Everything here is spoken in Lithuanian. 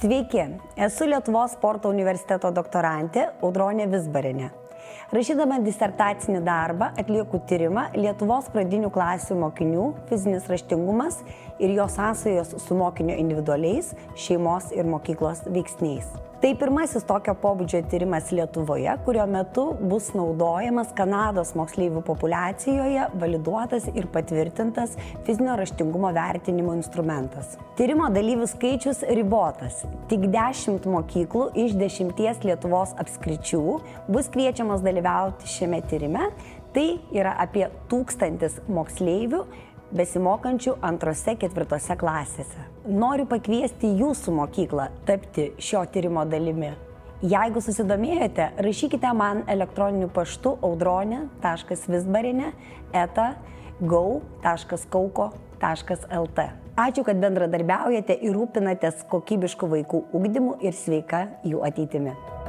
Sveiki, esu Lietuvos sporto universiteto doktorantė Audronė Vizbarienė. Rašydama disertacinį darbą atlieku tyrimą Lietuvos pradinių klasių mokinių fizinis raštingumas ir jo sąsajos su mokinio individualiais, šeimos ir mokyklos veiksniais. Tai pirmasis tokio pobūdžio tyrimas Lietuvoje, kurio metu bus naudojamas Kanados moksleivių populiacijoje validuotas ir patvirtintas fizinio raštingumo vertinimo instrumentas. Tyrimo dalyvių skaičius ribotas. Tik 10 mokyklų iš 10 Lietuvos apskričių bus kviečiamas dalyvauti šiame tyrime. Tai yra apie 1000 moksleivių besimokančių 2–4 klasėse. Noriu pakviesti jūsų mokyklą tapti šio tyrimo dalimi. Jeigu susidomėjote, rašykite man elektroniniu paštu audronė.vizbarienė@go.kauko.lt. Ačiū, kad bendradarbiaujate ir rūpinatės kokybišku vaikų ugdymu ir sveika jų ateitimi.